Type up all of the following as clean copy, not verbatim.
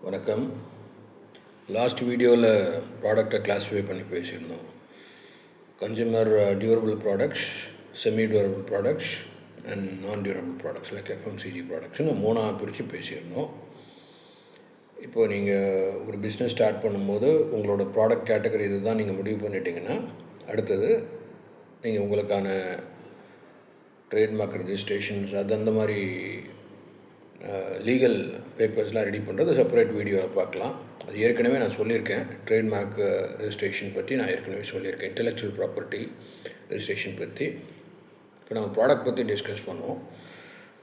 வணக்கம். லாஸ்ட் வீடியோவில் ப்ராடக்டை கிளாஸிஃபை பண்ணி பேசியிருந்தோம். Consumer durable products, semi durable products and நான் டியூரபிள் ப்ராடக்ட்ஸ் லைக் எஃப்எம்சிஜி ப்ராடக்ட்ஸ்னு மூணாக பிரித்து பேசியிருந்தோம். இப்போது நீங்கள் ஒரு பிஸ்னஸ் ஸ்டார்ட் பண்ணும்போது உங்களோட ப்ராடக்ட் கேட்டகரி இது தான் நீங்கள் முடிவு பண்ணிட்டீங்கன்னா, அடுத்தது நீங்கள் உங்களுக்கான ட்ரேட்மார்க் ரெஜிஸ்ட்ரேஷன்ஸ் அந்த மாதிரி லீகல் பேப்பர்ஸ்லாம் ரெடி பண்ணுறது செப்பரேட் வீடியோவில் பார்க்கலாம். அது ஏற்கனவே நான் சொல்லியிருக்கேன். ட்ரேட்மார்க் ரெஜிஸ்ட்ரேஷன் பற்றி நான் ஏற்கனவே சொல்லியிருக்கேன், இன்டெலெக்சுவல் ப்ராப்பர்ட்டி ரெஜிஸ்ட்ரேஷன் பற்றி. இப்போ நம்ம ப்ராடக்ட் பற்றி டிஸ்கஸ் பண்ணுவோம்.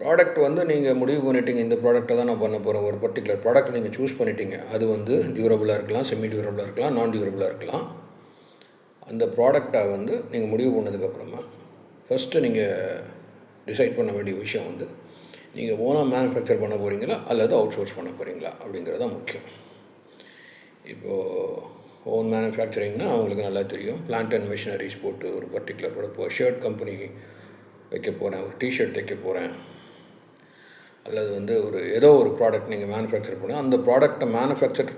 ப்ராடக்ட் நீங்கள் முடிவு பண்ணிட்டீங்க, இந்த ப்ராடக்ட்டை தான் நான் பண்ண போகிறேன். ஒரு பர்டிகுலர் ப்ராடக்ட் நீங்கள் சூஸ் பண்ணிட்டீங்க. அது டியூரபுளாக இருக்கலாம், செமி டியூரபுளாக இருக்கலாம், நான் டியூரபுளாக இருக்கலாம். அந்த ப்ராடக்டை நீங்கள் முடிவு பண்ணதுக்கப்புறமா ஃபஸ்ட்டு நீங்கள் டிசைட் பண்ண வேண்டிய விஷயம் நீங்கள் ஓனாக மேனுஃபேக்சர் பண்ண போகிறீங்களா அல்லது அவுட் சோர்ஸ் பண்ண போகிறீங்களா அப்படிங்கிறது தான் முக்கியம். இப்போது ஓன் மேனுஃபேக்சரிங்னா அவங்களுக்கு நல்லா தெரியும். பிளான்ட் அண்ட் மிஷினரிஸ் போட்டு ஒரு பர்டிகுலர் இப்போ ஷர்ட் கம்பெனி வைக்க போகிறேன், ஒரு டிஷர்ட் தைக்க போகிறேன், அல்லது ஏதோ ஒரு ப்ராடக்ட் நீங்கள் மேனுஃபேக்சர் பண்ண, அந்த ப்ராடக்டை மேனுஃபேக்சர்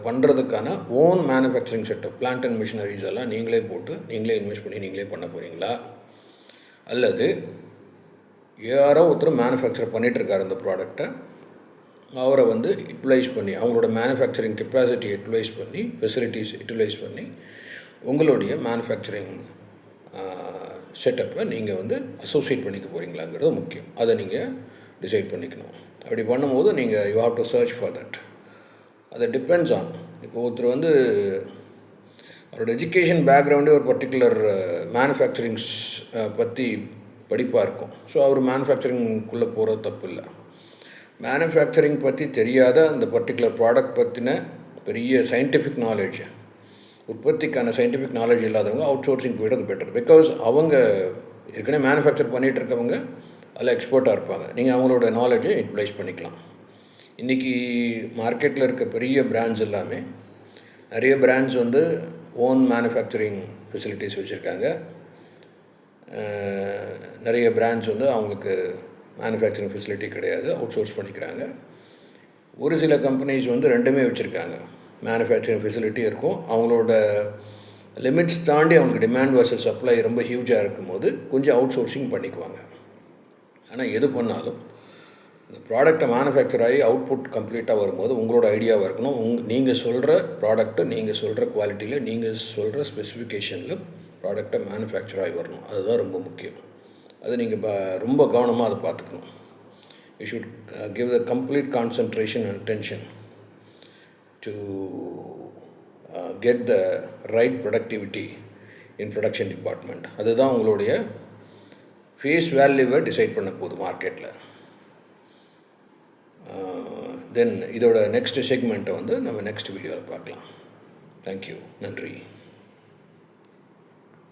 பண்ணுறதுக்கான own manufacturing setup, plant and machineries எல்லாம் நீங்களே போட்டு நீங்களே இன்வெஸ்ட் பண்ணி நீங்களே பண்ண போகிறீங்களா, அல்லது யாரோ ஒருத்தர் மேனுஃபேக்சர் பண்ணிகிட்ருக்காரு அந்த ப்ராடக்டை, அவரை யூட்டிலைஸ் பண்ணி அவங்களோட மேனுஃபேக்சரிங் கெப்பாசிட்டியை யூட்டிலைஸ் பண்ணி, ஃபெசிலிட்டிஸ் யூட்டிலைஸ் பண்ணி உங்களுடைய மேனுஃபேக்சரிங் செட்டப்பை நீங்கள் அசோசியேட் பண்ணிக்க போகிறீங்களாங்கிறது முக்கியம். அதை நீங்கள் டிசைட் பண்ணிக்கணும். அப்படி பண்ணும்போது நீங்கள் you have to search for that. அது டிபெண்ட்ஸ் ஆன், இப்போ ஒருத்தர் அவரோட எஜுகேஷன் பேக்ரவுண்டே ஒரு பர்டிகுலர் மேனுஃபேக்சரிங்ஸ் பற்றி படிப்பாக இருக்கும். ஸோ அவர் மேனுஃபேக்சரிங்குள்ளே போகிறது தப்பு இல்லை. மேனுஃபேக்சரிங் பற்றி தெரியாத அந்த பர்டிகுலர் ப்ராடக்ட் பற்றின பெரிய சயின்டிஃபிக் நாலேஜ், உற்பத்திக்கான சயின்டிஃபிக் நாலேஜ் இல்லாதவங்க அவுட் சோர்சிங் போய்ட்டு பெட்டர். பிகாஸ் அவங்க ஏற்கனவே மேனுஃபேக்சர் பண்ணிகிட்டு இருக்கவங்க அதில் எக்ஸ்பர்ட்டாக இருப்பாங்க. நீங்கள் அவங்களோட நாலேஜை யூட்டிலைஸ் பண்ணிக்கலாம். இன்றைக்கி மார்க்கெட்டில் இருக்க பெரிய பிராண்ட்ஸ் எல்லாமே, நிறைய பிராண்ட்ஸ் ஓன் மேனுஃபேக்சரிங் ஃபெசிலிட்டிஸ் வச்சுருக்காங்க. நிறைய பிராண்ட்ஸ் அவங்களுக்கு மேனுஃபேக்சரிங் ஃபெசிலிட்டி கிடையாது, அவுட் சோர்ஸ் பண்ணிக்கிறாங்க. ஒரு சில கம்பெனிஸ் ரெண்டுமே வச்சுருக்காங்க. மேனுஃபேக்சரிங் ஃபெசிலிட்டி இருக்கும், அவங்களோட லிமிட்ஸ் தாண்டி அவங்களுக்கு டிமாண்ட் வர்சஸ் சப்ளை ரொம்ப ஹியூஜாக இருக்கும்போது கொஞ்சம் அவுட் சோர்சிங் பண்ணிக்குவாங்க. ஆனால் எது பண்ணாலும் இந்த ப்ராடக்டை மேனுஃபேக்சர் ஆகி அவுட்புட் கம்ப்ளீட்டாக வரும்போது உங்களோட ஐடியாவாக இருக்கணும். நீங்கள் சொல்கிற ப்ராடக்ட்டை நீங்கள் சொல்கிற குவாலிட்டியில் நீங்கள் சொல்கிற ஸ்பெசிஃபிகேஷனில் ப்ராடக்டை மேனுஃபேக்சர் ஆகி வரணும். அதுதான் ரொம்ப முக்கியம். அது நீங்கள் ரொம்ப கவனமாக அதை பார்த்துக்கணும். You should give the complete concentration and attention to get the right productivity in production department. அதுதான் உங்களுடைய ஃபேஸ் வேல்யூவை டிசைட் பண்ண போகுது மார்க்கெட்டில். தென் இதோட நெக்ஸ்ட் செக்மெண்ட்டை நம்ம நெக்ஸ்ட் வீடியோவில் பார்க்கலாம். தேங்க்யூ. நன்றி.